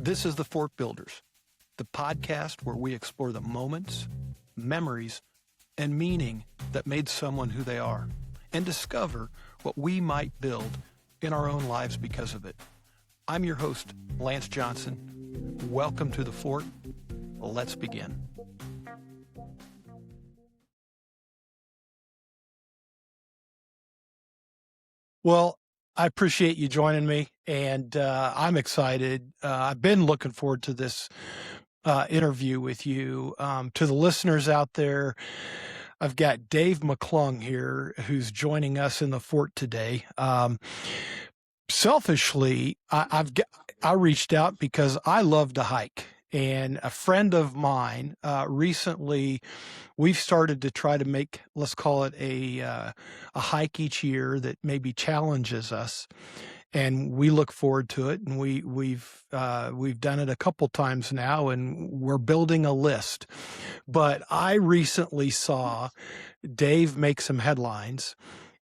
This is The Fort Builders, the podcast where we explore the moments, memories, and meaning that made someone who they are, and discover what we might build in our own lives because of it. I'm your host, Lance Johnson. Welcome to The Fort. Let's begin. Well, I appreciate you joining me, and I'm excited. I've been looking forward to this interview with you. To the listeners out there, I've got Dave McClung here, who's joining us in the fort today. Selfishly, I reached out because I love to hike, and a friend of mine recently, we've started to try to make, let's call it a hike each year that maybe challenges us, and we look forward to it. And we've done it a couple times now, and we're building a list. But I recently saw Dave make some headlines,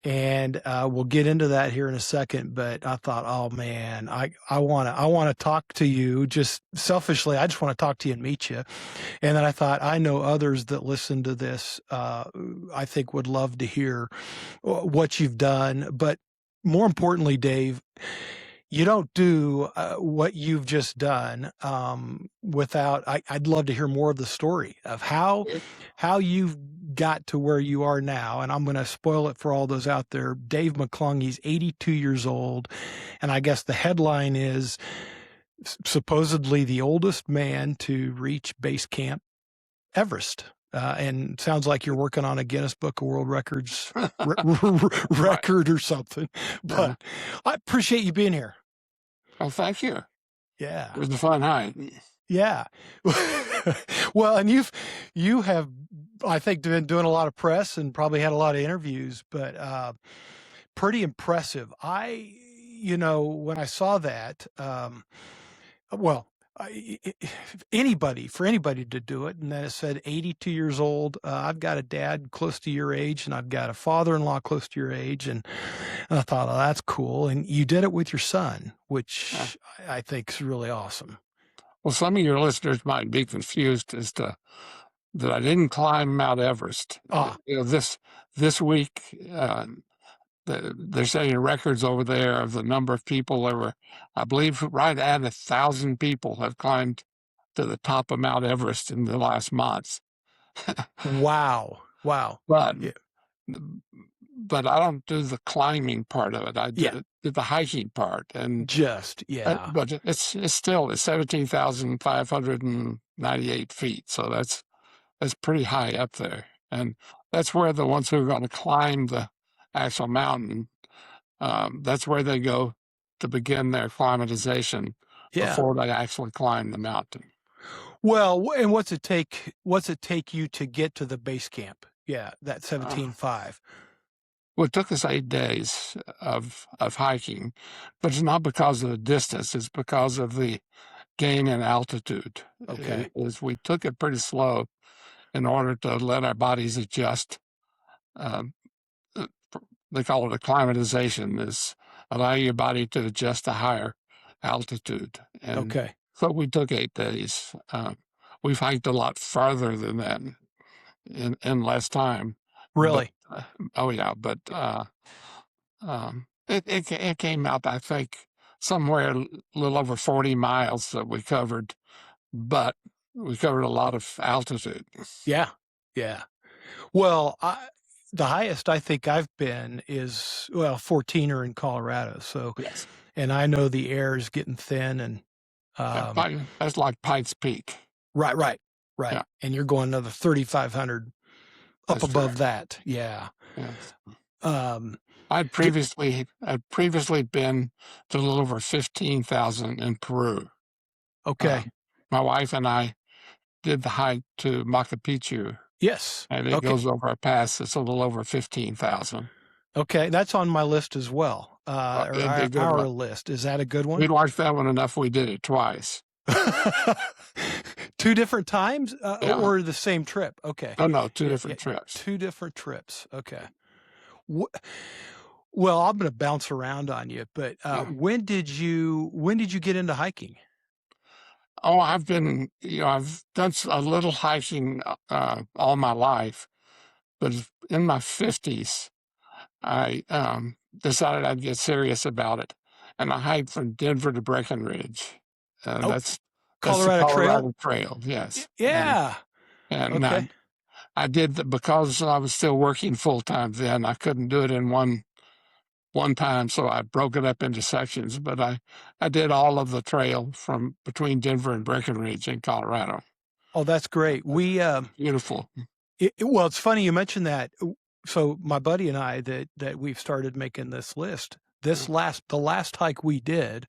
and we'll get into that here in a second. But I thought, oh man, I want to talk to you. Just selfishly, I just want to talk to you and meet you. And then I thought, I know others that listen to this, I think would love to hear what you've done. But more importantly, Dave, you don't do what you've just done without. I'd love to hear more of the story of how you've got to where you are now. And I'm going to spoil it for all those out there. Dave McClung, he's 82 years old, and I guess the headline is supposedly the oldest man to reach base camp Everest. And sounds like you're working on a Guinness Book of World Records record or something. But I appreciate you being here. Oh, thank you. Yeah. It was a fun hike. Yeah. Well, and you have, I think, been doing a lot of press and probably had a lot of interviews, but pretty impressive. When I saw that, for anybody to do it, and then it said 82 years old. I've got a dad close to your age, and I've got a father-in-law close to your age, and I thought, oh, that's cool. And you did it with your son, which I think is really awesome. Well, some of your listeners might be confused as to that I didn't climb Mount Everest. This week, they're setting records over there of the number of people. There were, I believe, right at 1,000 people have climbed to the top of Mount Everest in the last months. Wow. But I don't do the climbing part of it. I do the hiking part, and but it's still 17,598 feet. So that's pretty high up there, and that's where the ones who are going to climb the actual mountain, that's where they go to begin their acclimatization before they actually climb the mountain. Well, and what's it take you to get to the base camp? Yeah, that 17.5. Well, it took us 8 days of hiking, but it's not because of the distance. It's because of the gain in altitude. Okay. We took it pretty slow in order to let our bodies adjust. They call it acclimatization, is allow your body to adjust to higher altitude. And so we took 8 days. We've hiked a lot farther than that in less time. Really? But it came out, I think, somewhere a little over 40 miles that we covered, but we covered a lot of altitude. Yeah. Well, the highest I think I've been is 14er in Colorado. So, yes. And I know the air is getting thin, and that's like Pikes Peak. Right. Yeah. And you're going another 3,500 up above that. Yeah. Yes. I'd previously been to a little over 15,000 in Peru. Okay. My wife and I did the hike to Machu Picchu. Yes. And it goes over a pass that's a little over 15,000. Okay. That's on my list as well. Our list. Is that a good one? We liked that one enough. We did it twice. 2 different times or the same trip? Okay. Oh, no, 2 different trips. 2 different trips. Okay. Well, I'm going to bounce around on you, but when did you get into hiking? Oh, I've been, I've done a little hiking all my life, but in my 50s, I decided I'd get serious about it, and I hiked from Denver to Breckenridge. Oh, That's the Colorado Trail? Colorado Trail, yes, Yeah. and Okay. I did that because I was still working full time then. I couldn't do it in one time, so I broke it up into sections. But I did all of the trail from between Denver and Breckenridge in Colorado. Oh, that's great. Beautiful. Well, it's funny you mentioned that. So my buddy and I that we've started making this list. The last hike we did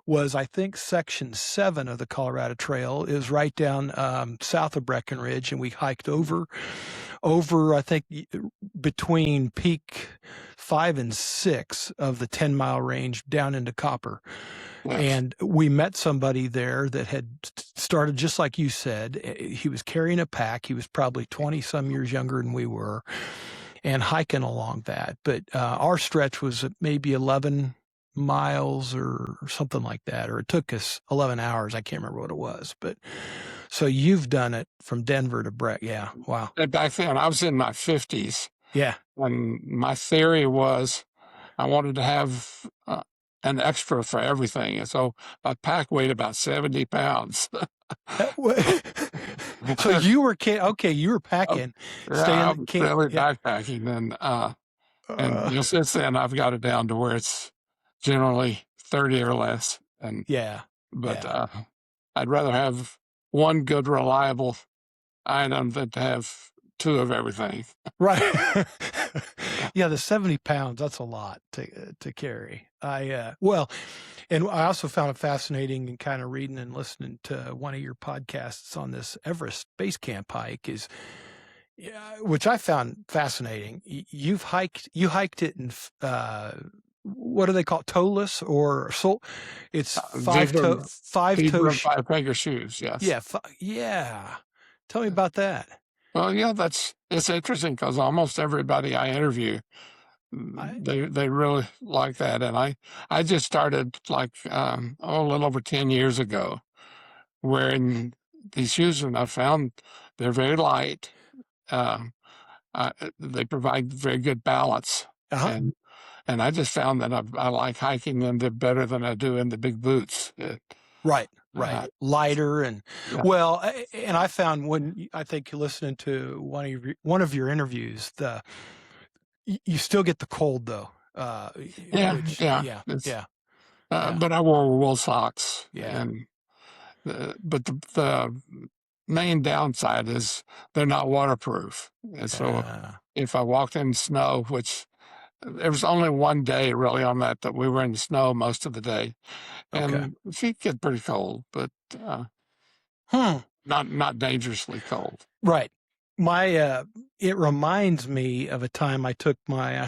was, I think, section 7 of the Colorado Trail is right down south of Breckenridge, and we hiked over I think between peak 5 and 6 of the 10-mile range down into Copper. Yes. And we met somebody there that had started just like you said. He was carrying a pack. He was probably 20 some years younger than we were, and hiking along that. But our stretch was maybe 11 miles or something like that, or it took us 11 hours. I can't remember what it was. But so you've done it from Denver to Breck. Yeah. Wow. And back then, I was in my 50s, Yeah. and my theory was I wanted to have an extra for everything. And so my pack weighed about 70 pounds. So you were okay. You were Oh, packing, yeah, I staying was camp. really Yeah. backpacking, and since then I've got it down to where it's generally 30 or less. Yeah. But Yeah. I'd rather have one good, reliable item than to have two of everything. Right. Yeah, the 70 pounds, that's a lot to carry. And I also found it fascinating and kind of reading and listening to one of your podcasts on this Everest Base Camp hike is, yeah, which I found fascinating. You hiked it in, what do they call it? Toeless or sole? It's Vibram, five toe. Vibram five-finger shoes, yes. Yeah. Yeah. Tell me about that. Well, yeah, it's interesting because almost everybody I interview, I, they really like that, and I just started like a little over 10 years ago wearing these shoes, and I found they're very light. Um, they provide very good balance, uh-huh. and I just found that I like hiking them better than I do in the big boots. Right. Uh, Lighter and yeah, and I found I think you're listening to one of your interviews, you still get the cold though. yeah, Which yeah. yeah, It's, yeah, yeah, but I wore wool socks, yeah. but the main downside is they're not waterproof, and so Uh, if I walked in snow, which there was only one day really on that we were in the snow most of the day, okay. and feet get pretty cold, but Hmm. not dangerously cold. Right. It reminds me of a time I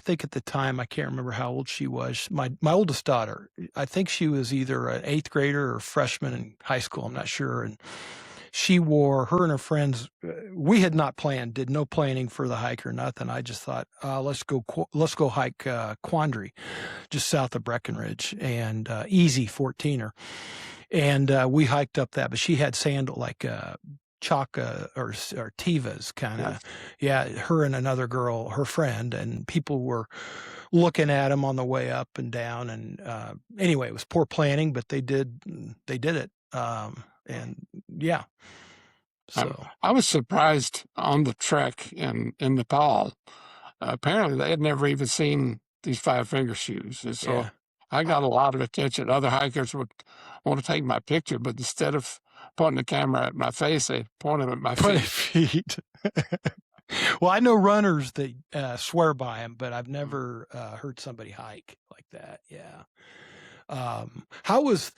think at the time, I can't remember how old she was. My oldest daughter, I think she was either an eighth grader or freshman in high school. I'm not sure. And her and her friends, we had not planned, did no planning for the hike or nothing. I just thought, let's go hike, Quandary, just south of Breckenridge, and, easy 14er. And, we hiked up that, but she had Chaka or Tivas kind of. Yes. Yeah, her and another girl, her friend, and people were looking at them on the way up and down. And anyway, it was poor planning, but they did it. And yeah, so I was surprised on the trek in Nepal. Apparently, they had never even seen these five-finger shoes, and so yeah, I got a lot of attention. Other hikers would want to take my picture, but instead of pointing the camera at my face, they pointed at my put feet. feet. Well, I know runners that swear by them, but I've Mm. never heard somebody hike like that. Yeah. How was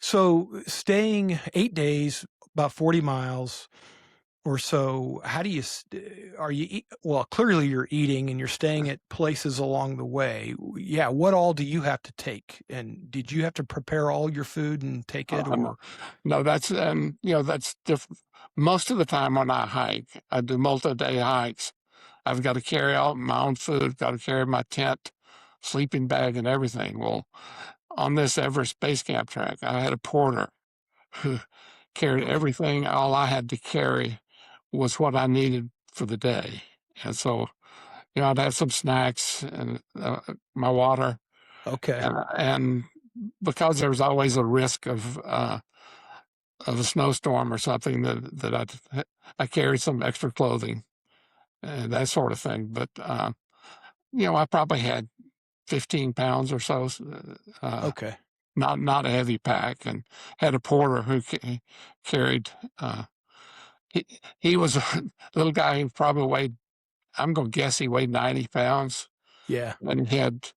So staying 8 days, about 40 miles or so? How do you are you well, clearly you're eating and you're staying at places along the way. Yeah, what all do you have to take, and did you have to prepare all your food and take it, No, or no, that's different. Most of the time when I hike, I do multi-day hikes. I've got to carry out my own food, got to carry my tent, sleeping bag, and everything. Well, on this Everest Base Camp track, I had a porter who carried everything. All I had to carry was what I needed for the day. And so, I'd have some snacks and my water. Okay. And because there was always a risk of a snowstorm or something, that I carried some extra clothing and that sort of thing. But I probably had 15 pounds or so. Okay. Not a heavy pack, and had a porter who carried. He was a little guy who probably weighed. I'm going to guess he weighed 90 pounds, Yeah. and he had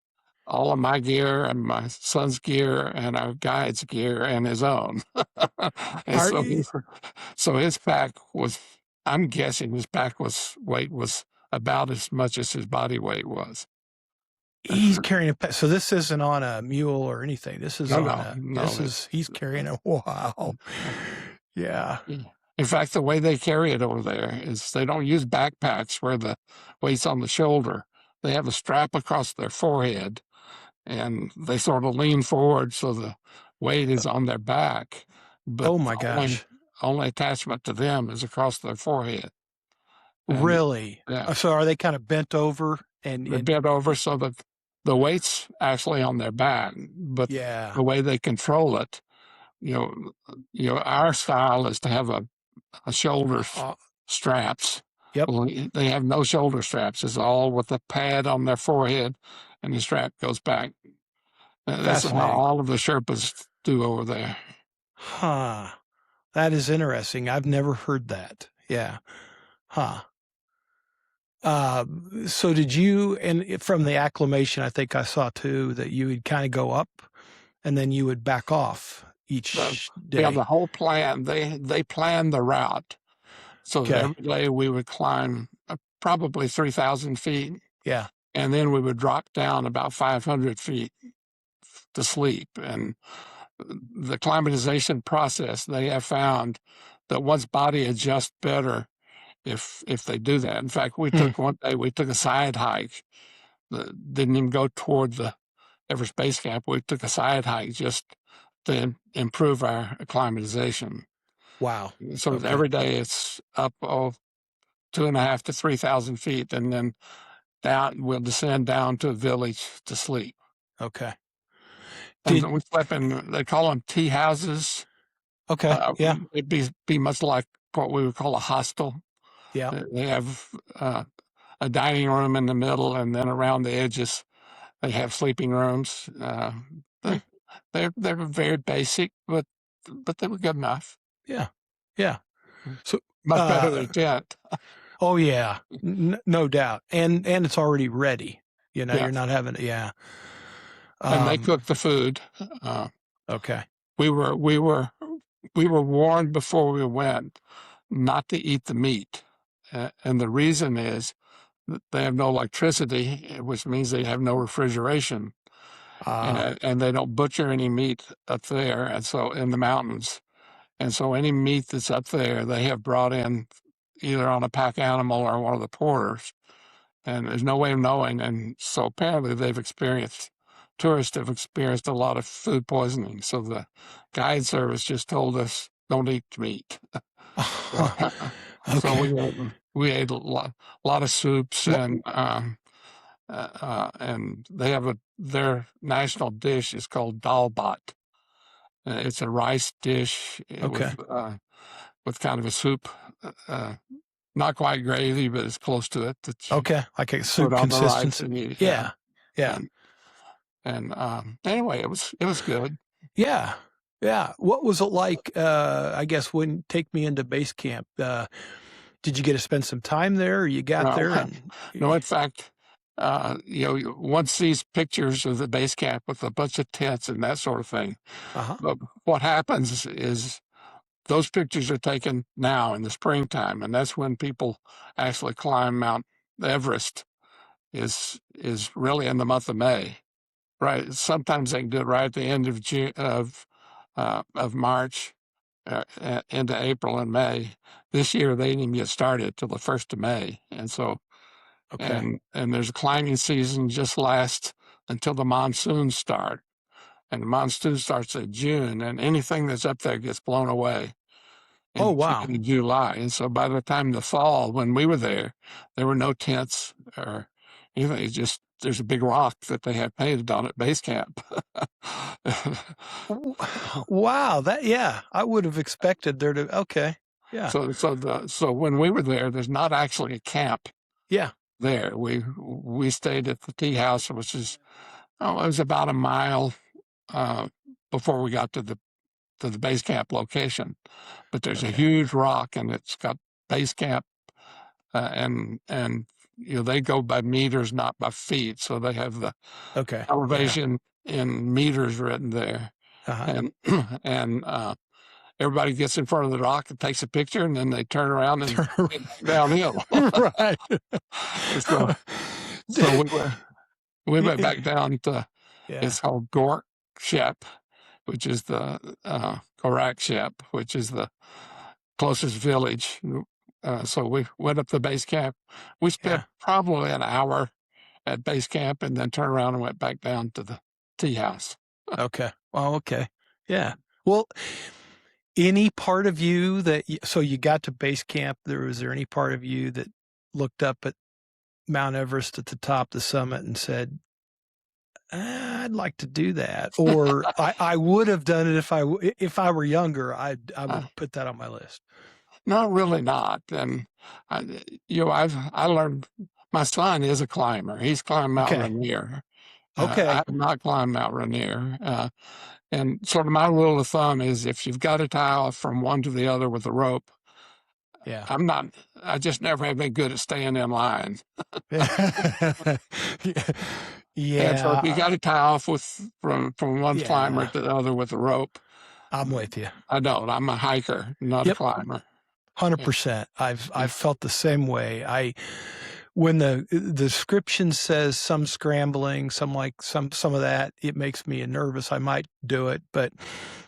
all of my gear and my son's gear and our guide's gear and his own. And Are so his pack was. I'm guessing his weight was about as much as his body weight was. he's carrying a pet? So this isn't on a mule or anything. This is he's carrying a wow. Yeah. In fact, the way they carry it over there is they don't use backpacks where the weight's on the shoulder. They have a strap across their forehead, and they sort of lean forward so the weight is on their back. But Oh my gosh. only attachment to them is across their forehead. And Really? yeah, So are they kind of bent over they're bent over so that the weight's actually on their back, but yeah. the way they control it, our style is to have a shoulder straps. Yep. Well, they have no shoulder straps. It's all with a pad on their forehead, and the strap goes back. That's how all of the Sherpas do over there. Huh. That is interesting. I've never heard that. Yeah. Huh. So did you, and from the acclimation, I think I saw too, that you would kind of go up and then you would back off each day? Yeah, the whole plan, they planned the route. So every day we would climb probably 3,000 feet. Yeah. And then we would drop down about 500 feet to sleep. And the climatization process, they have found that one's body adjusts better if they do that. In fact, one day we took a side hike that didn't even go toward the Everest Base Camp. We took a side hike just to improve our acclimatization. Wow. So every day it's up 2.5 to 3,000 feet, and then we'll descend down to a village to sleep. Okay. And we slept in, they call them tea houses. Okay. Yeah. It'd be much like what we would call a hostel. Yeah. They have a dining room in the middle, and then around the edges, they have sleeping rooms. They're very basic, but they were good enough. Yeah. Yeah. So much better than a tent. Oh yeah, no doubt. And it's already ready. You're not having and they cook the food. Okay. We were warned before we went not to eat the meat, and the reason is that they have no electricity, which means they have no refrigeration, and they don't butcher any meat up there, and so in the mountains, and so any meat that's up there they have brought in either on a pack animal or one of the porters, and there's no way of knowing. And so apparently tourists have experienced a lot of food poisoning. So the guide service just told us, don't eat meat. Okay. So we ate a lot of soups, and they have their national dish is called dalbat. It's a rice dish with kind of a soup, not quite gravy, but it's close to it. Like a soup consistency. Yeah. And anyway, it was good. Yeah. Yeah. What was it like? I guess take me into base camp. Did you get to spend some time there? Or you got there? No, in fact, one sees pictures of the base camp with a bunch of tents and that sort of thing. But what happens is those pictures are taken now in the springtime, and that's when people actually climb Mount Everest. Is really in the month of May, right? Sometimes they can do it right at the end of June of March into April and May. This year they didn't even get started till the 1st of May, and so and there's a climbing season just lasts until the monsoons start, and the monsoon starts in June, and anything that's up there gets blown away. Oh, in wow. June and July. And so by the time the fall, when we were there were no tents or anything. It's just there's a big rock that they have painted on at base camp. Wow. Yeah, I would have expected there to, okay. Yeah. So when we were there, there's not actually a camp Yeah. there. We stayed at the tea house, which is it was about a mile uh, before we got to the base camp location. But there's a Okay. huge rock, and it's got base camp, and they go by meters, not by feet. So they have the Okay. Yeah. elevation in meters written there, Uh-huh. and and everybody gets in front of the rock and takes a picture, and then they turn around and head downhill. Right. so we went back down to Yeah. it's called Gork Shep, which is the Gorak Shep, which is the closest village. So we went up to base camp. We spent Yeah. probably an hour at base camp and then turned around and went back down to the tea house. Okay. Oh, okay. Yeah. Well, any part of you so you got to base camp, was there any part of you that looked up at Mount Everest at the top, the summit, and said, I'd like to do that, or I would have done it if I were younger. I would put that on my list. No, really not. And I learned. My son is a climber. He's climbed Mount Okay. Rainier. Okay. I have not climbed Mount Rainier. And sort of my rule of thumb is if you've got to tie off from one to the other with a rope, Yeah. I just never have been good at staying in line. Yeah. And so if you got to tie off from one climber to the other with a rope, I'm with you. I don't. I'm a hiker, not a climber. 100%. I've felt the same way. When the description says some scrambling, some of that, it makes me nervous. I might do it, but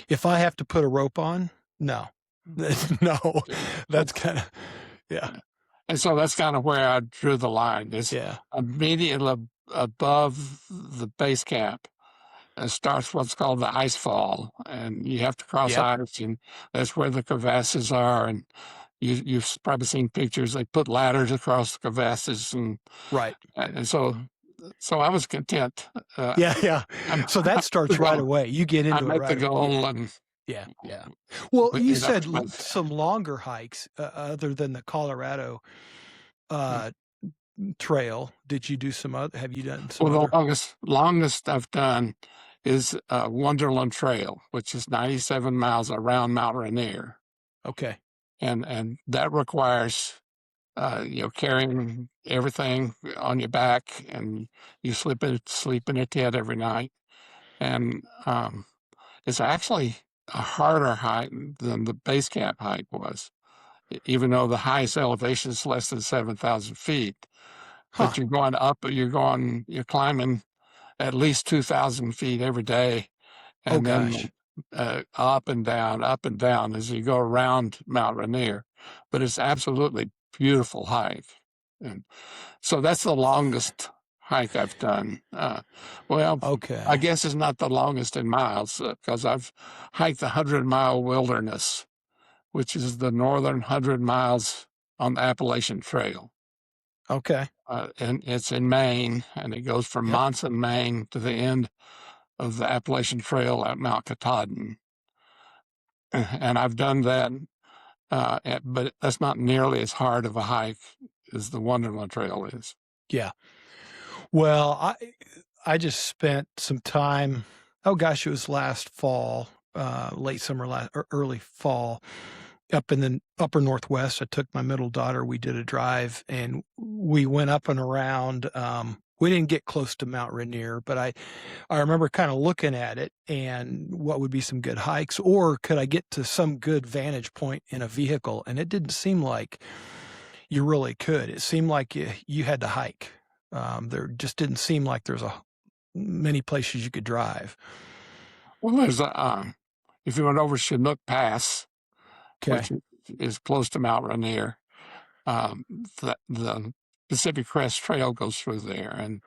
if I have to put a rope on, no. No. That's kind of And so that's kind of where I drew the line. Is immediately above the base camp. It starts what's called the ice fall, and you have to cross ice, and that's where the crevasses are. And you've probably seen pictures. They put ladders across the crevasses, and so I was content. So that starts right away. You get into it right the goal, and yeah. Well, you said some longer hikes other than the Colorado trail. Did you do some other? Have you done some? Well, the longest I've done is Wonderland Trail, which is 97 miles around Mount Rainier. Okay. And that requires carrying everything on your back, and you sleep in a tent every night. And it's actually a harder hike than the base camp hike was, even though the highest elevation is less than 7,000 feet. But you're you're climbing at least 2,000 feet every day. And then up and down as you go around Mount Rainier. But it's absolutely beautiful hike. And so that's the longest hike I've done. I guess it's not the longest in miles because I've hiked the 100-mile wilderness, which is the northern 100 miles on the Appalachian Trail. Okay. And it's in Maine, and it goes from Monson, Maine to the end of the Appalachian Trail at Mount Katahdin. And I've done that, but that's not nearly as hard of a hike as the Wonderland Trail is. Yeah. Well, I just spent some time, it was last fall, late summer, or early fall, up in the upper Northwest. I took my middle daughter. We did a drive, and we went up and around. We didn't get close to Mount Rainier, but I remember kind of looking at it and what would be some good hikes, or could I get to some good vantage point in a vehicle? And it didn't seem like you really could. It seemed like you had to hike. There just didn't seem like there's many places you could drive. Well, there's if you went over Chinook Pass, which is close to Mount Rainier, the Pacific Crest Trail goes through there, and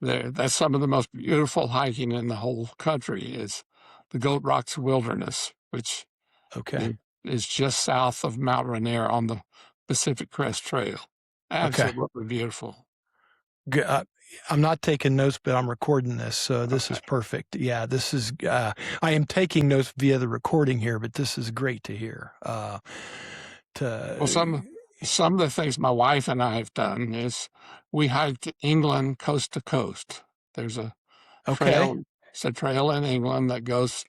that's some of the most beautiful hiking in the whole country is the Goat Rocks Wilderness, which is just south of Mount Rainier on the Pacific Crest Trail. Okay. Absolutely beautiful. I'm not taking notes, but I'm recording this, so this Okay. is perfect. Yeah, this is. I am taking notes via the recording here, but this is great to hear. Well, some of the things my wife and I have done is we hiked England coast to coast. There's a Okay. trail. It's a trail in England that goes.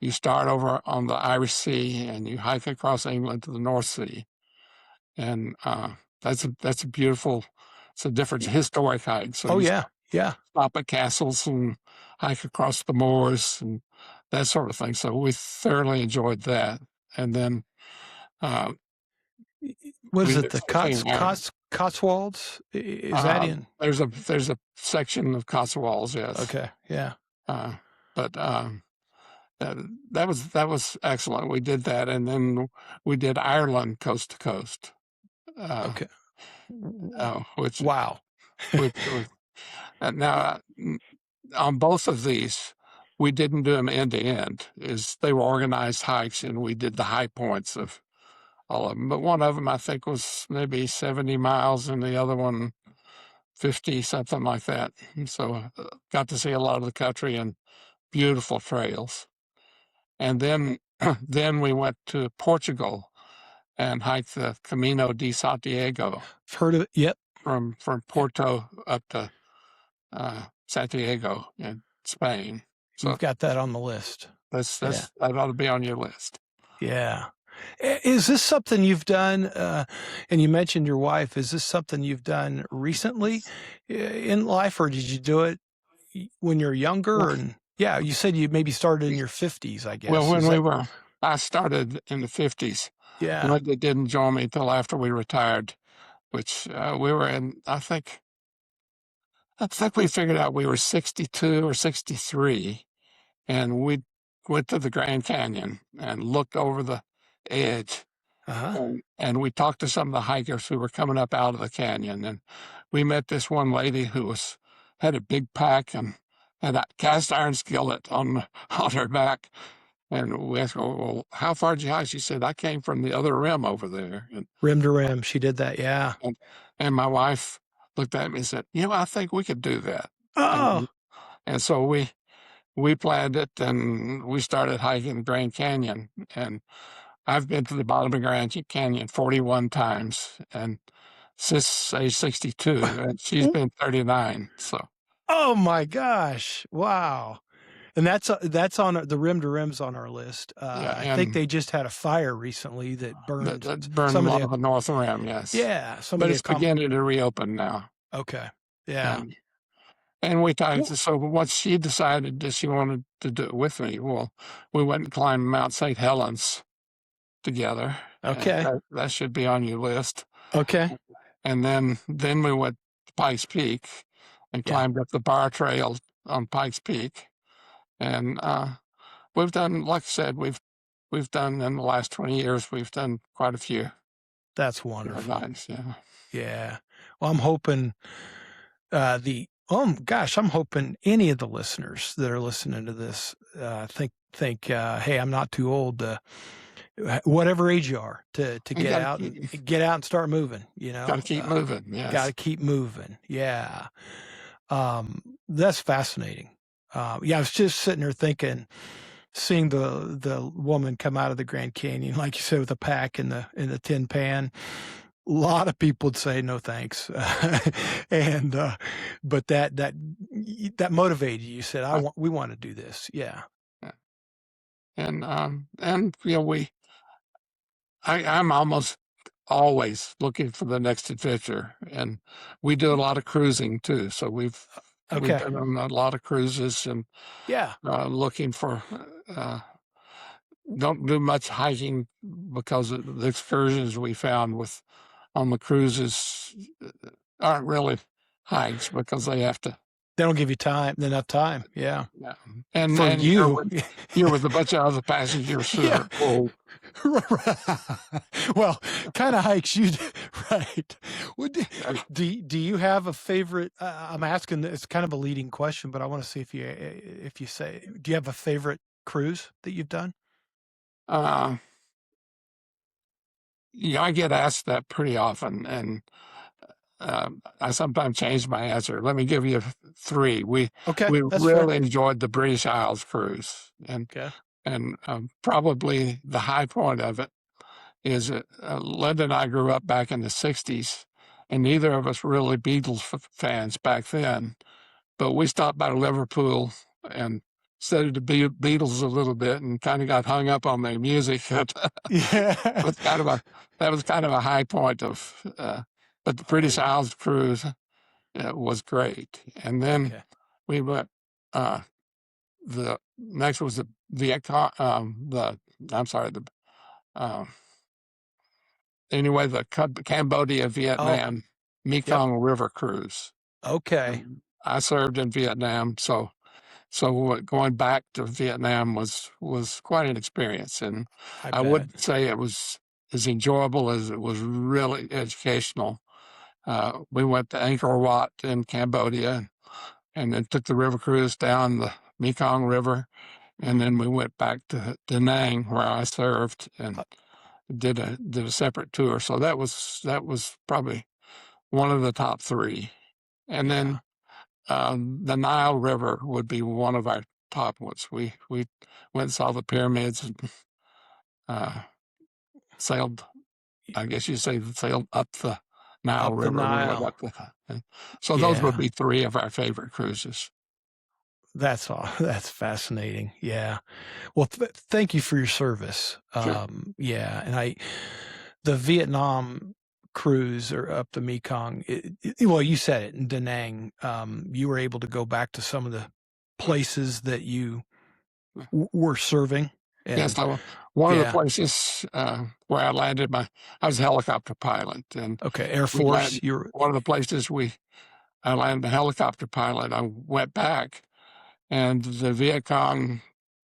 You start over on the Irish Sea and you hike across England to the North Sea, and that's a beautiful. It's a different historic hike. So Oh you yeah, yeah. stop at castles and hike across the moors and that sort of thing. So we thoroughly enjoyed that. And then What is we it? did The something Cotswolds? Is that in? there's a section of Cotswolds, yes. Okay, yeah. Uh, but uh, that was excellent. We did that, and then we did Ireland coast to coast. Okay. Which Wow. was now on both of these, we didn't do them end to end. Is they were organized hikes, and we did the high points of all of them. But one of them, I think, was maybe 70 miles, and the other one 50, something like that. And so got to see a lot of the country and beautiful trails. And then then we went to Portugal and hiked the Camino de Santiago I've heard of it. Yep. from Porto up to Santiago in Spain. So We've got that on the list. that ought to be on your list. Yeah. Is this something you've done? And you mentioned your wife. Is this something you've done recently in life, or did you do it when you're younger? Well, And yeah, you said you maybe started in your 50s, I well, guess. Is that? I started in the 50s. Yeah. Linda didn't join me until after we retired, which we were in, I think we figured out we were 62 or 63, and we went to the Grand Canyon and looked over the edge. Uh-huh. And we talked to some of the hikers who were coming up out of the canyon. And we met this one lady who had a big pack and had a cast iron skillet on her back. And we asked her, well, how far did you hike? She said, I came from the other rim over there. Rim to rim. She did that. Yeah. And my wife looked at me and said, I think we could do that. Oh, And so we planned it and we started hiking the Grand Canyon. And I've been to the bottom of Grand Canyon 41 times, and since age 62, and she's been 39. So, oh my gosh. Wow. And that's on the rim to rims on our list. yeah, I think and they just had a fire recently that burned that burned a some of lot the, of the North Rim, yes. yeah, some But of it's the, beginning to reopen now. okay. Yeah. And we talked, so once she decided that she wanted to do it with me, well, we went and climbed Mount St. Helens together. Okay. That should be on your list. Okay. And then we went to Pikes Peak and Yeah. climbed up the bar trail on Pikes Peak. And we've done, like I said, we've done in the last 20 years, we've done quite a few. That's wonderful. Nice, yeah. Yeah. Well, I'm hoping I'm hoping any of the listeners that are listening to this think, hey, I'm not too old to whatever age you are to get out and start moving, Got to keep moving. Yes. Got to keep moving. Yeah. That's fascinating. Yeah, I was just sitting there thinking, seeing the woman come out of the Grand Canyon, like you said, with a pack in the tin pan. A lot of people would say no thanks, and but that motivated you. You said, we want to do this. Yeah. And I'm almost always looking for the next adventure, and we do a lot of cruising too. So we've been on a lot of cruises and Yeah. looking for. Don't do much hiking because of the excursions we found on the cruises aren't really hikes because they have to. They don't give you enough time. Yeah. Yeah. And For you, you're with a bunch of other passengers who Yeah. are old. Well, kind of hikes you, right? Do you have a favorite? I'm asking. It's kind of a leading question, but I want to see if you say. Do you have a favorite cruise that you've done? Yeah, I get asked that pretty often, and I sometimes change my answer. Let me give you three. We Okay, we that's fair. really enjoyed the British Isles cruise, Okay. and probably the high point of it is that Linda and I grew up back in the '60s, and neither of us really Beatles fans back then. But we stopped by Liverpool and studied the Beatles a little bit, and kind of got hung up on their music. Yeah. was kind of a that was kind of a high point of. But the Oh British yeah. Isles cruise was great, and then Okay. we went. The next was the Vietcong. The I'm sorry. The um, anyway, the Cambodia Oh, Vietnam yep. Mekong River cruise. Okay. I served in Vietnam, so going back to Vietnam was quite an experience, and I I bet. wouldn't say it was as enjoyable as it was really educational. We went to Angkor Wat in Cambodia, and then took the river cruise down the Mekong River, and Mm. then we went back to Da Nang where I served and Uh, did a separate tour. So that was probably one of the top three, and yeah. then the Nile River would be one of our top ones. We went and saw the pyramids and uh, sailed. I guess you say sailed up the Nile Up the River. We went Nile. up so those would Yeah. be three of our favorite cruises. That's all. That's fascinating. Yeah. Well, thank you for your service. Sure. Yeah, and the Vietnam cruise or up the Mekong. Well, you said it in Da Nang. You were able to go back to some of the places that you were serving, Yes, and one of the yeah. places where I landed I was a helicopter pilot, and Okay, Air we Force. landed You're one of the places I landed a helicopter pilot. I went back, and the Viet Cong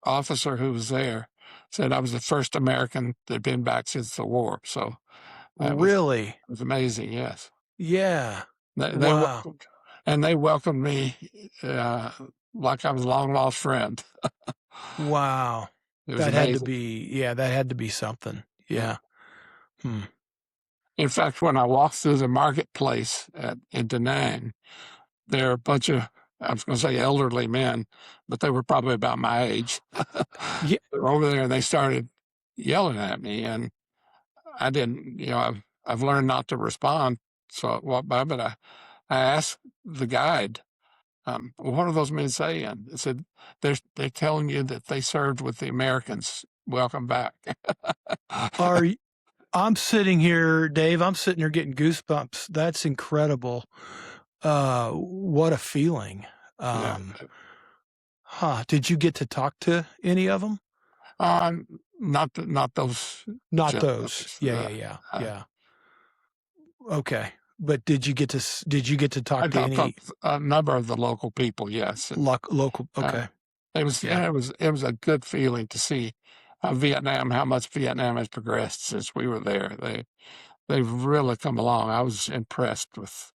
officer who was there said I was the first American that'd been back since the war. So that really. was amazing. Yes, Yeah. they Wow. welcomed, and they welcomed me uh, like I was a long lost friend. Wow. It was That had to amazing. be. Yeah, that had to be something. Yeah. Yeah. Hmm. In fact, when I walked through the marketplace in Da Nang, there are a bunch of, I was going to say elderly men, but they were probably about my age. Yeah. They were over there and they started yelling at me. And I didn't, I've learned not to respond. So I walked by, but I asked the guide, what are those men saying? I said, they're telling you that they served with the Americans. Welcome back. Are I'm sitting here, Dave, I'm sitting here getting goosebumps. That's incredible. What a feeling. Yeah. Um, Did you get to talk to any of them? Um, not those Not gentlemen. those. Yeah, yeah, yeah, Uh, yeah. Okay. But did you get to I talk to talked to any a number of the local people, yes, and local? uh, Okay. Yeah. it was a good feeling to see how much Vietnam has progressed since we were there. They've really come along. I was impressed with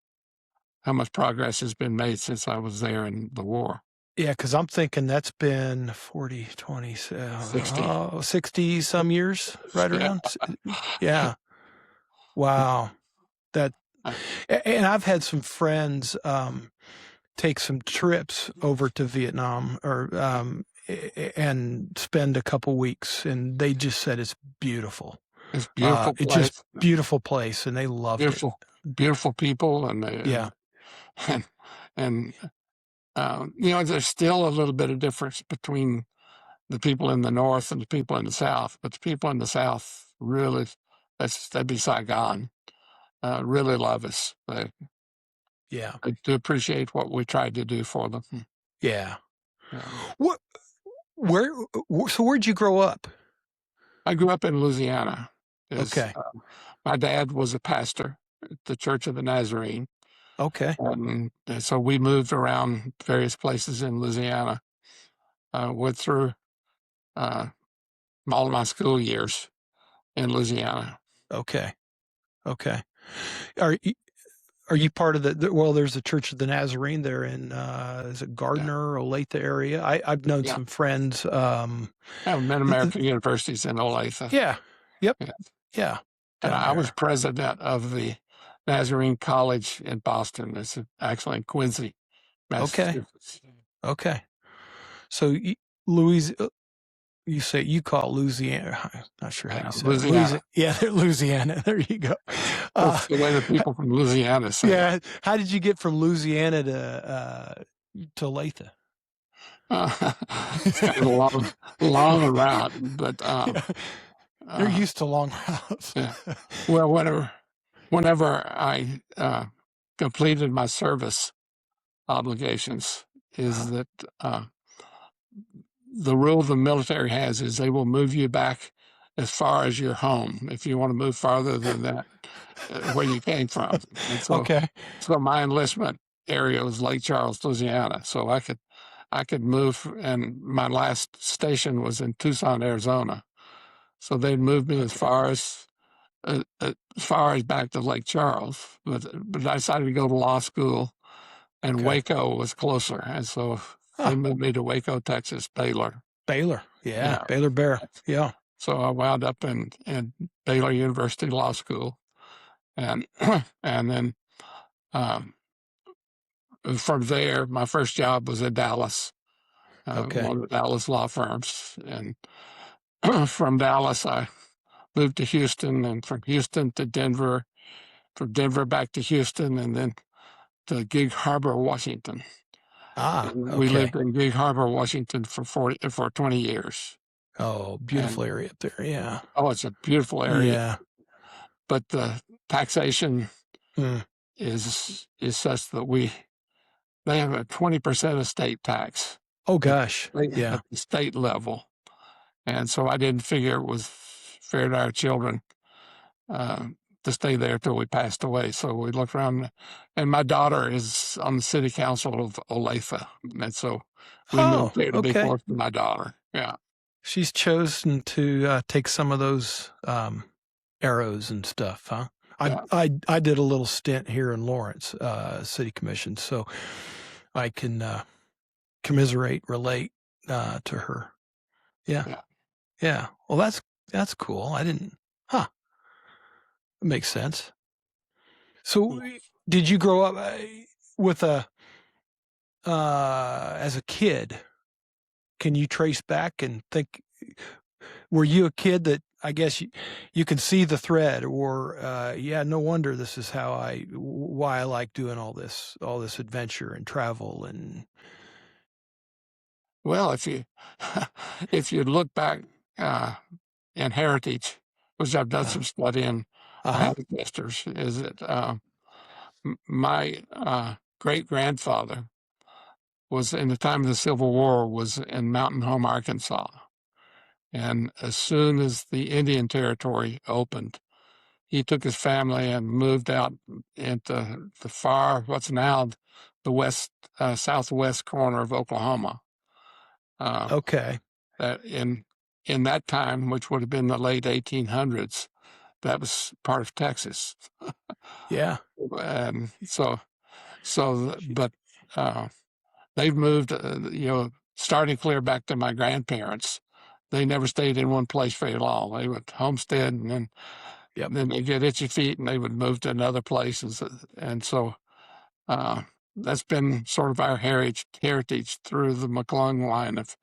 how much progress has been made since I was there in the war. Yeah, because I'm thinking that's been 40, 20, 60. 60 some years, right Yeah. around. Yeah. Wow. That, and I've had some friends, take some trips over to Vietnam or and spend a couple weeks, and they just said it's beautiful. It's a beautiful It's just place, beautiful place, and they loved it. beautiful, beautiful people, Yeah, and, and there's still a little bit of difference between the people in the north and the people in the south, but the people in the south really, that'd be Saigon, really love us. yeah, They do appreciate what we tried to do for them. yeah. Um, What? Where? So where'd you grow up? I grew up in Louisiana. Okay, My dad was a pastor at the Church of the Nazarene, okay, and so we moved around various places in Louisiana. Went through uh, all of my school years in Louisiana. okay, okay. Are y- are you part of well, there's the Church of the Nazarene there in is it Yeah, Gardner, Olathe area? I've known yeah. some friends. I have Mid Th- th- American universities in Olathe. yeah, yep, Yeah. yeah. And down I was there. president of the Nazarene College in Boston. It's actually in Quincy, Okay. Massachusetts. Okay. So Louis, you say you call it Louisiana. I'm not sure how Yeah, you say it. Louisiana. Yeah, Louisiana. There you go. That's the way the people from Louisiana say it. Yeah. How did you get from Louisiana to Olathe? It's kind of a long route, but Yeah. You're uh, used to long routes. yeah. Well, whenever I completed my service obligations, is that the rule the military has is they will move you back as far as your home if you want to move farther than that where you came from. And Okay. so my enlistment area was Lake Charles, Louisiana. So I could move, and my last station was in Tucson, Arizona. So they'd move me as far as back to Lake Charles, but I decided to go to law school, and Okay. Waco was closer, and so they moved me to Waco, Texas, Baylor. Baylor. Yeah. Yeah. Baylor Bear. Yeah. So I wound up in Baylor University Law School, and and then um, from there, my first job was in Dallas, Okay. one of the Dallas law firms, and from Dallas I moved to Houston, and from Houston to Denver, from Denver back to Houston, and then to Gig Harbor, Washington. And we Okay. lived in Gig Harbor, Washington for 20 years. Oh, beautiful And area up there. Yeah. it's a beautiful area, Yeah. but the taxation Mm. is such that they have a 20% estate tax Oh gosh. Yeah. at the state level. And so I didn't figure it was fair to our children uh, to stay there till we passed away. So we looked around, and my daughter is on the city council of Olathe, and so we Oh, moved there to be okay. close to my daughter. Yeah, She's chosen to take some of those arrows and stuff, huh? yeah. I did a little stint here in Lawrence City Commission, so I can commiserate, relate to her. Yeah. Yeah. Yeah. Well, that's cool. I didn't. Huh. It makes sense. So, did you grow up with as a kid? Can you trace back and think? Were you a kid that I guess you can see the thread, or yeah, no wonder this is why I like doing all this adventure and travel and Well, if you look back in heritage, which I've done some study in, my uh-huh. ancestors, is that my great grandfather was in the time of the Civil War was in Mountain Home, Arkansas. And as soon as the Indian Territory opened, he took his family and moved out into what's now the southwest corner of Oklahoma. Okay. That in that time, which would have been the late 1800s, that was part of Texas. Yeah. And but they've moved, starting clear back to my grandparents. They never stayed in one place very long. They would homestead, and then they get itchy feet, and they would move to another place. And so that's been sort of our heritage through the McClung line of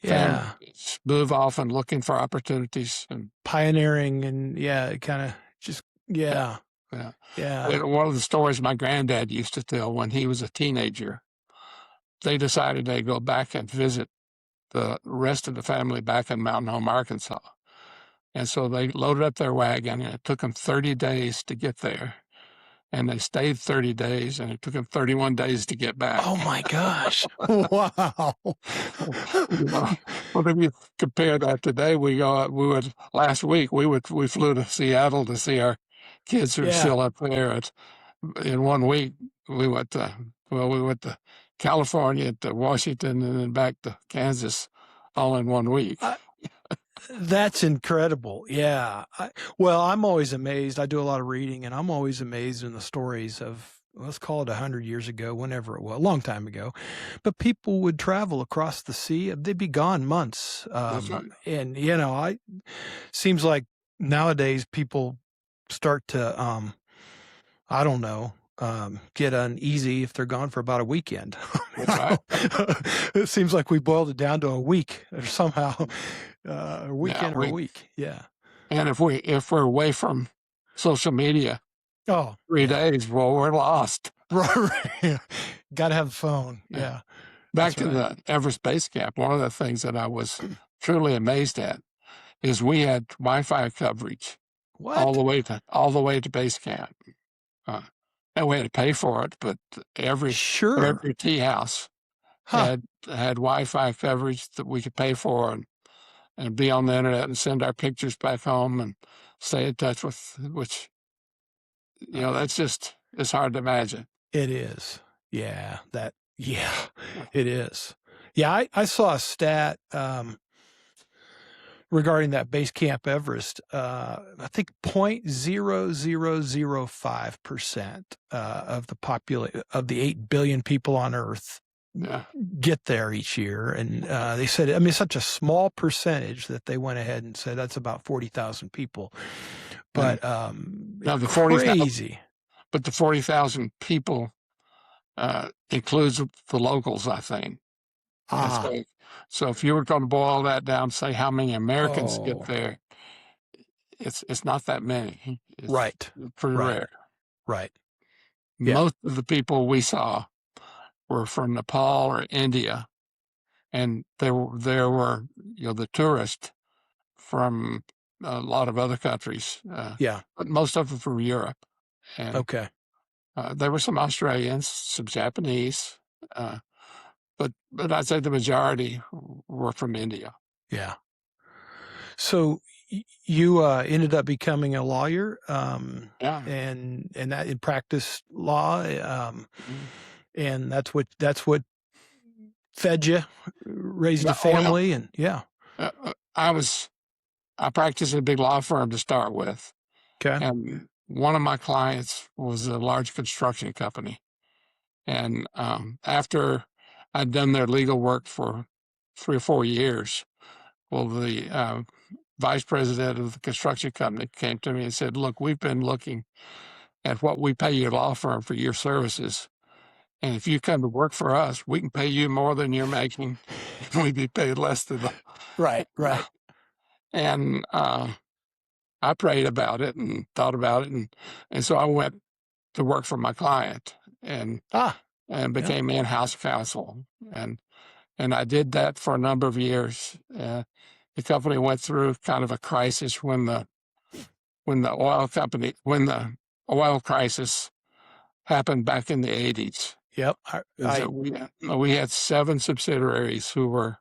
Yeah. families. Move off and looking for opportunities. And Pioneering and yeah, kind of just yeah, yeah. yeah. Yeah. One of the stories my granddad used to tell when he was a teenager, they decided they'd go back and visit the rest of the family back in Mountain Home, Arkansas. And so they loaded up their wagon, and it took them 30 days to get there. And they stayed 30 days, and it took them 31 days to get back. Oh my gosh. Wow. Well, if you compare that today, last week, we flew to Seattle to see our kids who are still up there. In 1 week, we went to California, to Washington, and then back to Kansas, all in 1 week. That's incredible. Yeah. Well, I'm always amazed. I do a lot of reading, and I'm always amazed in the stories of, let's call it 100 years ago, whenever it was, a long time ago. But people would travel across the sea. They'd be gone months. That's right. And, seems like nowadays people start to, I don't know, get uneasy if they're gone for about a weekend. That's right. It seems like we boiled it down to a week or somehow, a Yeah, weekend or a week. Yeah. and if we're away from social media Oh, 3 yeah. days, well, we're lost. Right. Yeah. Got to have a phone. Yeah. Yeah. Back That's to right. the Everest Base Camp, one of the things that I was truly amazed at is we had Wi-Fi coverage all What? the way to base camp. Uh, and we had to pay for it, but Sure. every tea house Huh. had Wi-Fi coverage that we could pay for and be on the internet and send our pictures back home and stay in touch with, which, that's just, it's hard to imagine. It is. Yeah. Yeah, it is. Yeah. I saw a stat, regarding that base camp Everest. I think 0.0005% of the of the 8 billion people on Earth Yeah. get there each year. And they said, I mean, it's such a small percentage that they went ahead and said that's about 40,000 people. But Now the 40,000, crazy. but the 40,000 people includes the locals, I think. Ah, So if you were going to boil that down, say how many Americans get oh, there, it's not that many. It's right, pretty right, rare. right. Yeah, Most of the people we saw were from Nepal or India, and there were the tourists from a lot of other countries, yeah. but most of them from Europe, and Okay. there were some Australians, some Japanese, but I'd say the majority were from India. Yeah. So you ended up becoming a lawyer, Yeah. and that in practice law, Mhm. and that's what fed you, raised a Yeah, well, family, and yeah. I practiced in a big law firm to start with, Okay. and one of my clients was a large construction company. And after I'd done their legal work for 3 or 4 years, well, the vice president of the construction company came to me and said, "Look, we've been looking at what we pay your law firm for your services. And if you come to work for us, we can pay you more than you're making, and we'd be paid less than the." Right. Right. And I prayed about it and thought about it, and so I went to work for my client and Ah. Yeah. became in-house counsel, and I did that for a number of years. The company went through kind of a crisis when the oil crisis happened back in the 80s. Yep. Is that we had 7 subsidiaries who were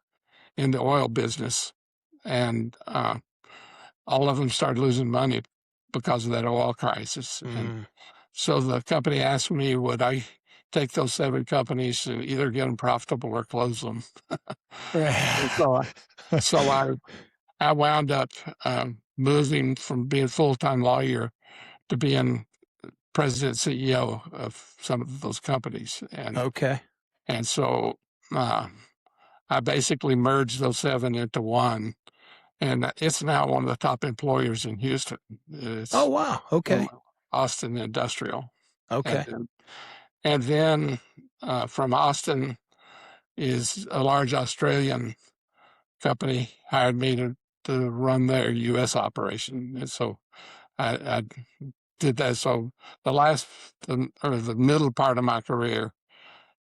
in the oil business, and all of them started losing money because of that oil crisis. And mm, so the company asked me, would I take those 7 companies and either get them profitable or close them? And so I wound up moving from being a full-time lawyer to being president CEO of some of those companies, okay. and so I basically merged those 7 into one, and it's now one of the top employers in Houston. Oh It's wow. Okay. Austin Industrial, Okay. and then from Austin is a large Australian company hired me to run their U.S. operation, and so I did that. So the middle part of my career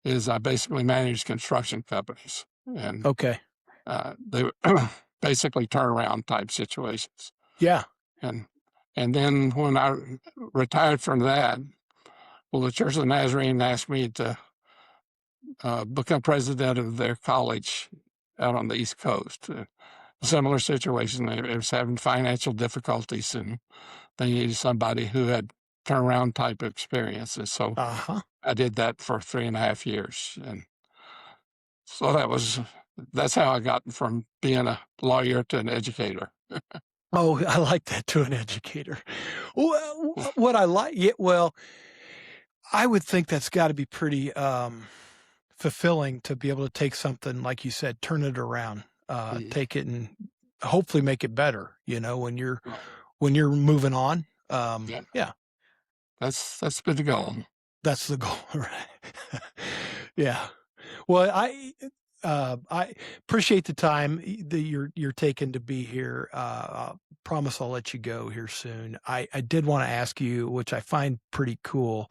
is I basically managed construction companies, and Okay. they were basically turnaround type situations. Yeah. And then when I retired from that, well, the Church of the Nazarene asked me to become president of their college out on the East Coast. Similar situation. They was having financial difficulties, and they needed somebody who had turnaround type experiences. So Uh-huh. I did that for 3.5 years, and so that's how I got from being a lawyer to an educator. Oh, I like that, to an educator. Well, what I like, yeah, well, I would think that's got to be pretty fulfilling to be able to take something like you said, turn it around, Yeah. take it and hopefully make it better. When you're moving on. Yeah. Yeah, That's been the goal. that's the goal, right? Yeah. Well, I appreciate the time that you're taking to be here. Promise I'll let you go here soon. I did want to ask you, which I find pretty cool,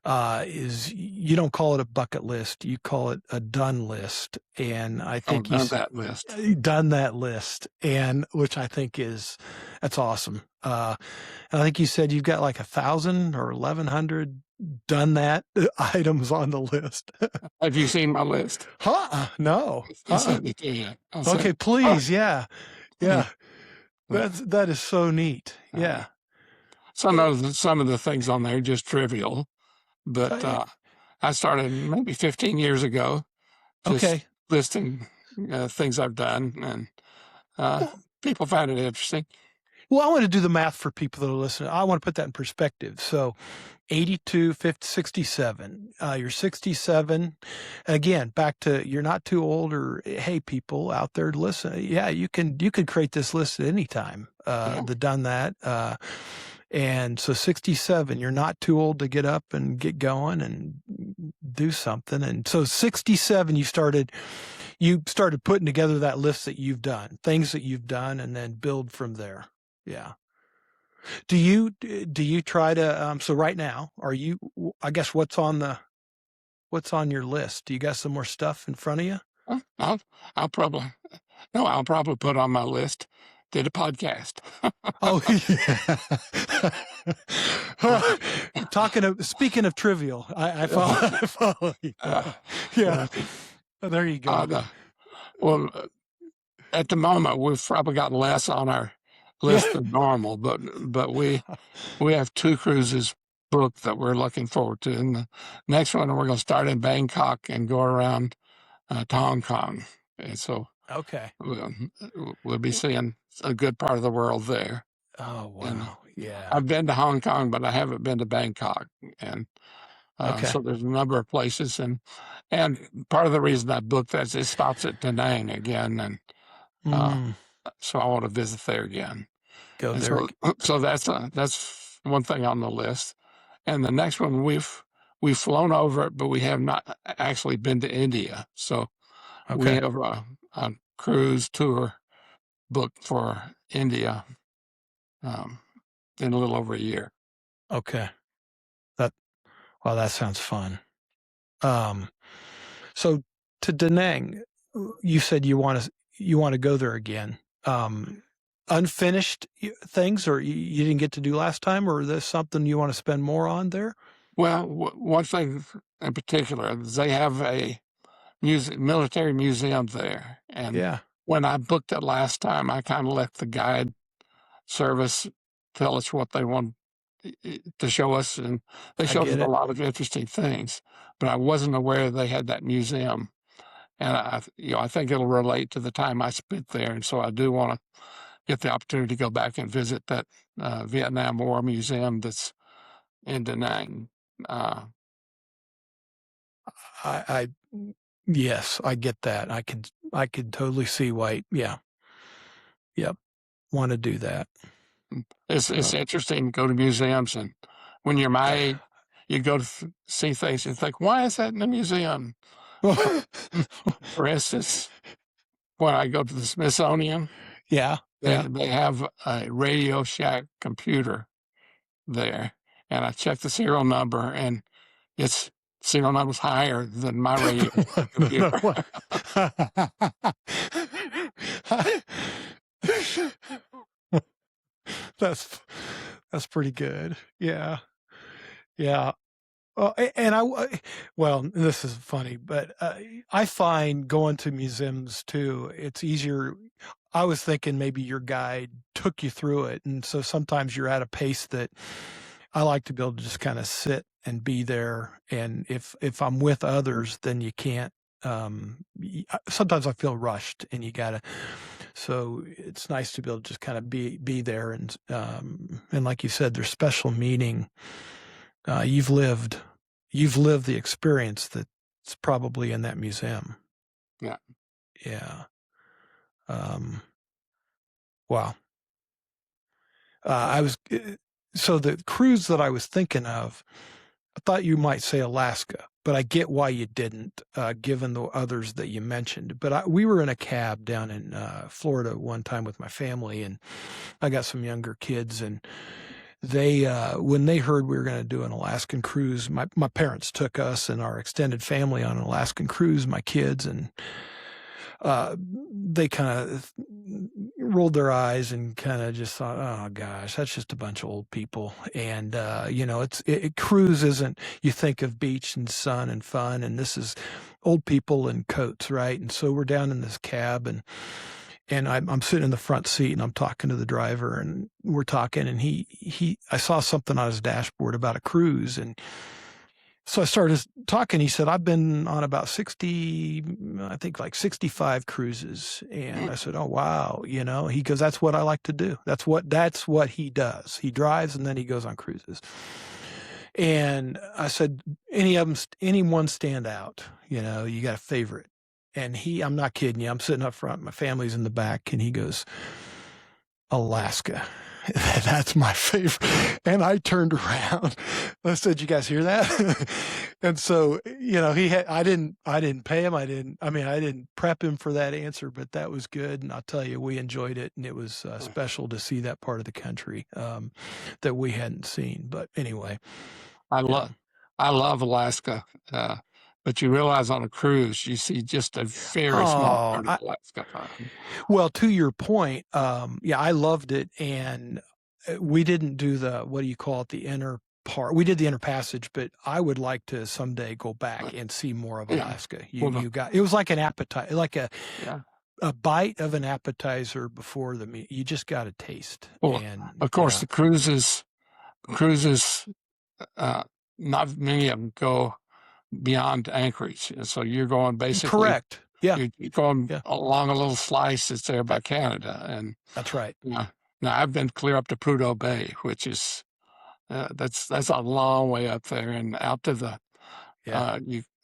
is you don't call it a bucket list, you call it a done list, and I Oh, think done that list. done that list, and which I think that's awesome. And I think you said you've got like 1,000 or 1,100 done that items on the list. Have you seen my list? No. I'll send it to you. I'll Okay, send. please. Yeah. Yeah. Yeah. That is so neat. Uh, Yeah. some of the things on there are just trivial, but Yeah. I started maybe 15 years ago, just Okay. listing things I've done, and uh, Well, people find it interesting. well, I want to do the math for people that are listening. I want to put that in perspective. So 82, 50, 67. You're 67. Again, back to you're not too old or hey, people out there to listen. Yeah, you could create this list at any time. Yeah. The done that. And so 67, you're not too old to get up and get going and do something. And so 67, you started putting together that list that you've done, things that you've done, and then build from there. Yeah. Do you try to so right now, are you I guess what's on your list? Do you got some more stuff in front of you? Well, I'll probably no, I'll probably put on my list. Did a podcast. Oh, yeah. Speaking of trivial, I follow, I follow you. Yeah. Oh, there you go. Well, at the moment, we've probably got less on our list Yeah. than normal, but we have 2 cruises booked that we're looking forward to. And the next one, we're going to start in Bangkok and go around to Hong Kong. And so Okay. we'll be seeing a good part of the world there. Oh, And wow. Yeah. I've been to Hong Kong, but I haven't been to Bangkok. And Okay. so there's a number of places. And part of the reason I booked that is it stops at Da Nang again. And Mm, so I want to visit there again. go And there. so that's one thing on the list. And the next one we've flown over it, but we have not actually been to India. So we Okay. have a cruise tour booked for India um, in a little over a year. Okay. That Well, that sounds fun. Um, so to Da Nang, you said you want to go there again. Unfinished things, or you didn't get to do last time, or is this something you want to spend more on there? Well, one thing in particular is they have a military museum there, and Yeah, when I booked it last time, I kind of let the guide service tell us what they want to show us, and they I showed us get a it. lot of interesting things. But I wasn't aware they had that museum, and I think it'll relate to the time I spent there, and so I do want to get the opportunity to go back and visit that Vietnam War museum that's in Da Nang. Uh, I yes, I get that. I could totally see why. Yeah, yep, want to do that. it's interesting to go to museums, and when you're my age, you go to see things and think, why is that in a museum? For instance, when I go to the Smithsonian, Yeah, yeah. they have a Radio Shack computer there, and I checked the serial number, and its serial number's higher than my Radio Shack No, computer. that's that's pretty good. Yeah, yeah. Well, and well, this is funny, but I find going to museums too, it's easier. I was thinking maybe your guide took you through it. And so sometimes you're at a pace that I like to be able to just kind of sit and be there. And if I'm with others, then you can't. Sometimes I feel rushed, and you gotta. So it's nice to be able to just kind of be there, and like you said, there's special meaning. Uh, you've lived you've lived the experience that's probably in that museum. Yeah. Yeah. Um, wow. I was So the cruise that I was thinking of, I thought you might say Alaska, but I get why you didn't, given the others that you mentioned. But we were in a cab down in Florida one time with my family, and I got some younger kids, and they when they heard we were going to do an Alaskan cruise, my parents took us and our extended family on an Alaskan cruise, my kids, and they kind of rolled their eyes and kind of just thought, oh gosh, that's just a bunch of old people. And, cruise isn't, you think of beach and sun and fun, and this is old people in coats, right? And so we're down in this cab, and I'm sitting in the front seat, and I'm talking to the driver, and we're talking, and I saw something on his dashboard about a cruise, and so I started talking. He said, I've been on about 60, I think like 65 cruises. And I said, oh, wow. He goes, that's what I like to do. That's what he does. He drives and then he goes on cruises. And I said, anyone stand out? You got a favorite. And I'm not kidding you. I'm sitting up front. My family's in the back. And he goes, Alaska. That's my favorite. And I turned around. I said, you guys hear that? And so, I didn't pay him. I didn't prep him for that answer, but that was good. And I'll tell you, we enjoyed it. And it was special to see that part of the country that we hadn't seen. But anyway. I love Alaska. But you realize on a cruise, you see just a very small part of Alaska. Well, to your point, I loved it. And we didn't do what do you call it? The inner part. We did the inner passage, but I would like to someday go back and see more of Alaska. It was like an appetite, like a bite of an appetizer before the meat. You just got to taste. Well, and of course, the cruises, not many of them go beyond Anchorage. So you're going basically correct. Yeah. You're going along a little slice that's there by Canada. And that's right. Now I've been clear up to Prudhoe Bay, which is, that's a long way up there and out to the,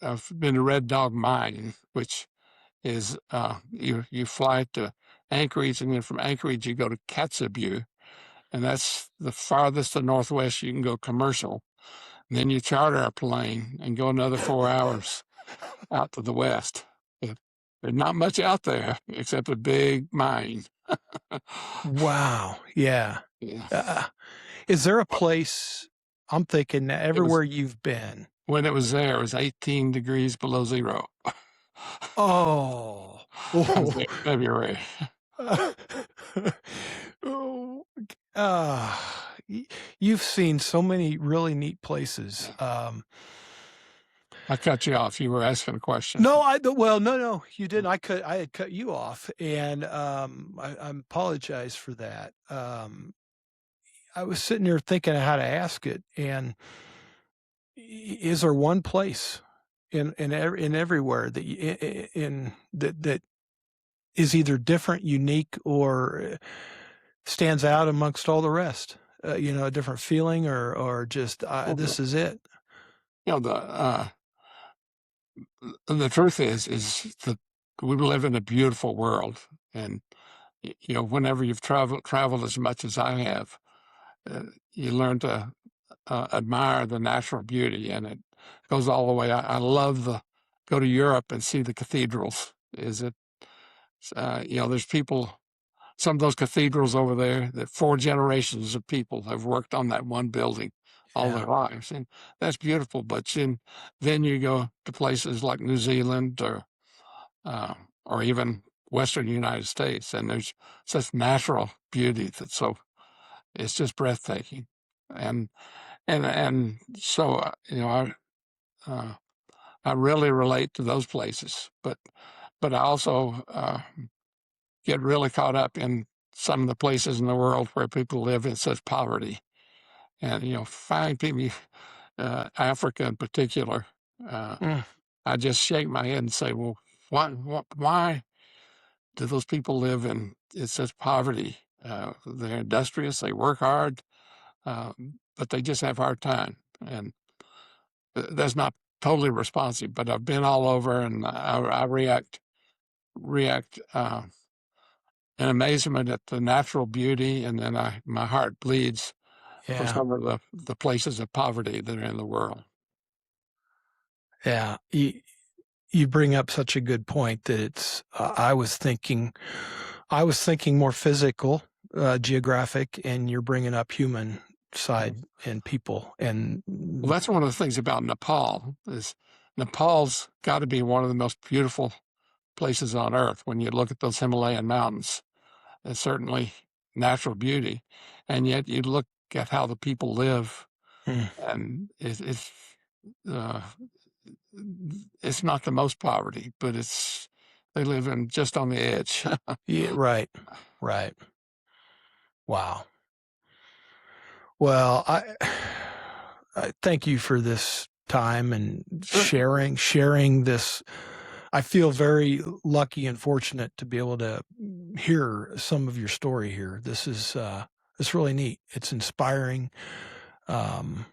I've been to Red Dog Mine, which is, you fly to Anchorage, and then from Anchorage you go to Kotzebue, and that's the farthest to northwest you can go commercial. And then you charter a plane and go another 4 hours out to the west. There's not much out there except a big mine. Wow. Yeah. Is there a place, I'm thinking everywhere you've been? When it was there, it was 18 degrees below zero. Oh. February. You've seen so many really neat places. I cut you off. You were asking a question. No, no, you didn't. I had cut you off, and I apologize for that. I was sitting there thinking of how to ask it, and is there one place in everywhere that is either different, unique, or stands out amongst all the rest? A different feeling, or just this is it. The truth is that we live in a beautiful world, and whenever you've traveled as much as I have, you learn to admire the natural beauty, and it goes all the way. I love go to Europe and see the cathedrals. There's people, some of those cathedrals over there that 4 generations of people have worked on that one building all their lives, and that's beautiful. But then you go to places like New Zealand or even Western United States, and there's such natural beauty it's just breathtaking. And so I really relate to those places, but I also get really caught up in some of the places in the world where people live in such poverty. And, find people, Africa in particular, I just shake my head and say, well, why do those people live in such poverty? They're industrious, they work hard, but they just have a hard time. And that's not totally responsive, but I've been all over, and I react in amazement at the natural beauty, and then my heart bleeds for Yeah. some of the places of poverty that are in the world. Yeah. You bring up such a good point that it's, I was thinking more physical, geographic, and you're bringing up human side and people. And Well, that's one of the things about Nepal is Nepal's got to be one of the most beautiful places on earth. When you look at those Himalayan mountains, it's certainly natural beauty, and yet you look at how the people live, mm, and uh, it's not the most poverty, but they live in just on the edge. yeah, right, right. Wow. Well, I thank you for this time and Sure. sharing this. I feel very lucky and fortunate to be able to hear some of your story here. This is it's really neat. It's inspiring. Um,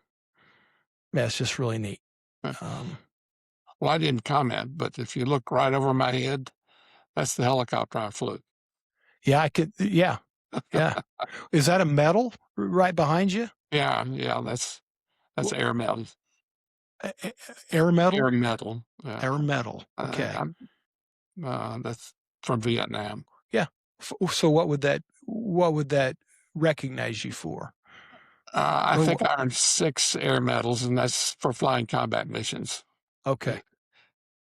yeah, it's just really neat. Um, Well, I didn't comment, but if you look right over my head, that's the helicopter I flew. yeah, I could. Yeah, yeah. Is that a medal right behind you? Yeah, that's air medal. Air medal? Air medal. Yeah, Air medal. Okay. that's from Vietnam. Yeah. So what would that recognize you for? I Or think what? I earned 6 air medals, and that's for flying combat missions. You Okay.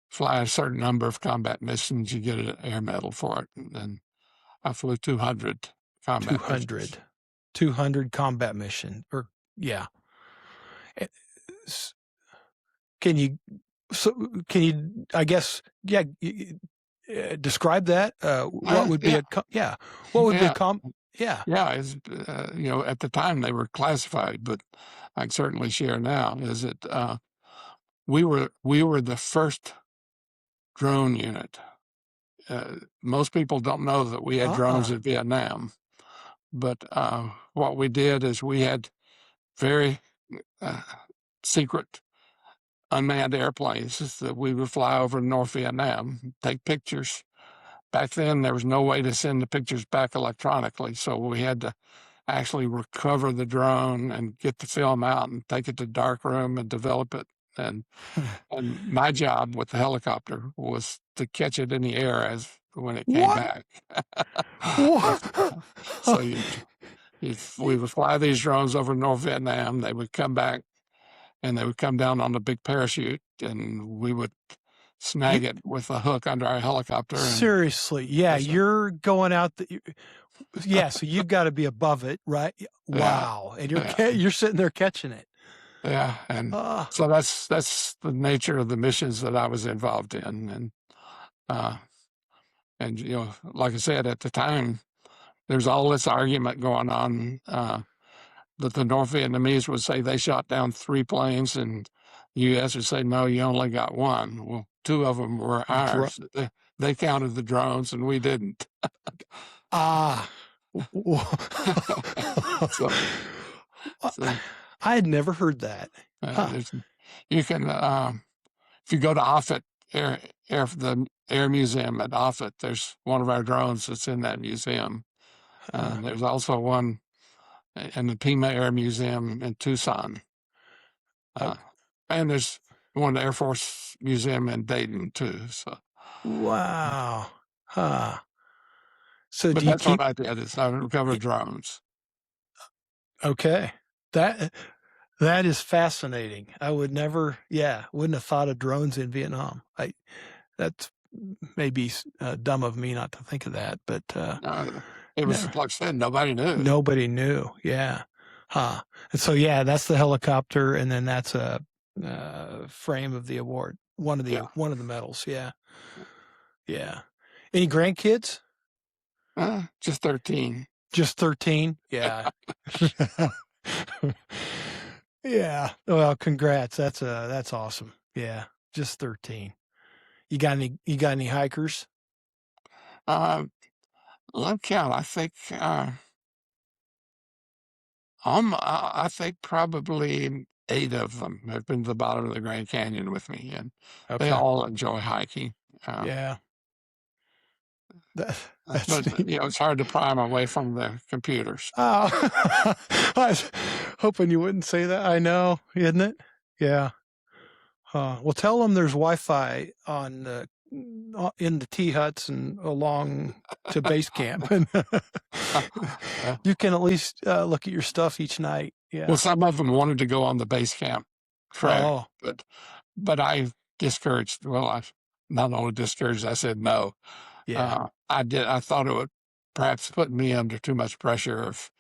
fly a certain number of combat missions, you get an air medal for it. And I flew 200 combat missions. 200. 200 combat mission or yeah. Eh, s- Can you so can you I guess yeah, describe that? What would be Yeah, yeah. What would be a yeah, com yeah. yeah. At the time they were classified, but I can certainly share now. Is that we were the first drone unit. Most people don't know that we had drones Ah. in Vietnam, but what we did is we had very uh, secret unmanned airplanes that we would fly over North Vietnam, take pictures. Back then, there was no way to send the pictures back electronically, so we had to actually recover the drone and get the film out and take it to darkroom and develop it. And and my job with the helicopter was to catch it in the air as when it came What? back. What? So we would fly these drones over North Vietnam. They would come back and they would come down on the big parachute, and we would You snag it with a hook under our helicopter. And seriously. Yeah, that's a, you're going out yeah, so you've got to be above it, right? yeah, Wow. And you're yeah, you're sitting there catching it. yeah. And Ah. so that's the nature of the missions that I was involved in. Uh, and like I said, at the time, there's all this argument going on that the North Vietnamese would say they shot down 3 planes, and the U.S. would say, no, you only got 1. Well, 2 of them were Dr ours. They counted the drones, and we didn't. ah. so, so I had never heard that. Huh. there's, you can, if you go to Offutt the Air Museum at Offutt, there's one of our drones that's in that museum. There's also one in the Pima Air Museum in Tucson. Uh, And there's one at the Air Force Museum in Dayton too. So, wow. Huh. So but do you that's what keep I did is I recovered drones. okay. That that is fascinating. I would never, yeah, wouldn't have thought of drones in Vietnam. That's maybe dumb of me not to think of that, but It was never, like I said, nobody knew. nobody knew. Yeah. Huh. And so, yeah, that's the helicopter. And then that's a frame of the award. Yeah, One of the medals. Yeah. Yeah. Any grandkids? just 13. Just 13? Yeah. Yeah. Well, congrats. That's awesome. Yeah. Just 13. You got any hikers? Uh, let me count. I think probably 8 of them have been to the bottom of the Grand Canyon with me, and they Okay. all enjoy hiking. Uh, Yeah. That's But, neat. it's hard to pry them away from the computers. Oh, I was hoping you wouldn't say that. I know, isn't it? Yeah. Well, tell them there's Wi-Fi on in the tea huts and along to base camp, and Uh, you can at least look at your stuff each night. well, Yeah. some of them wanted to go on the base camp trek, Oh, but I discouraged. Well, I not only discouraged, I said no. yeah. I thought it would perhaps put me under too much pressure if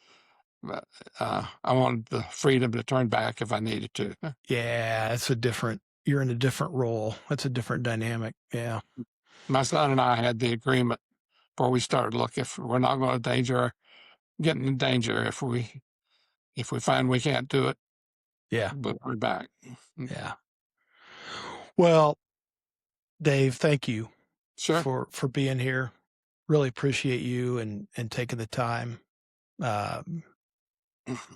I wanted the freedom to turn back if I needed to. Yeah, it's a different. You're in a different role. It's a different dynamic. Yeah. My son and I had the agreement before we started. Look, if we're not going to get in danger, if we find we can't do it, Yeah. we're back. Yeah. Well, Dave, thank you Sure. for being here. Really appreciate you and taking the time,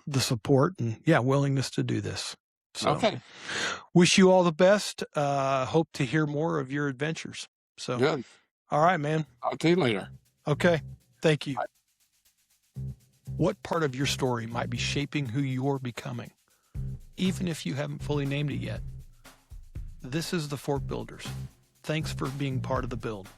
the support, and willingness to do this. So, Okay. wish you all the best. Hope to hear more of your adventures. So, Good. all right, man. I'll see you later. Okay. Thank you. Bye. What part of your story might be shaping who you're becoming, even if you haven't fully named it yet? This is the Fort Builders. Thanks for being part of the build.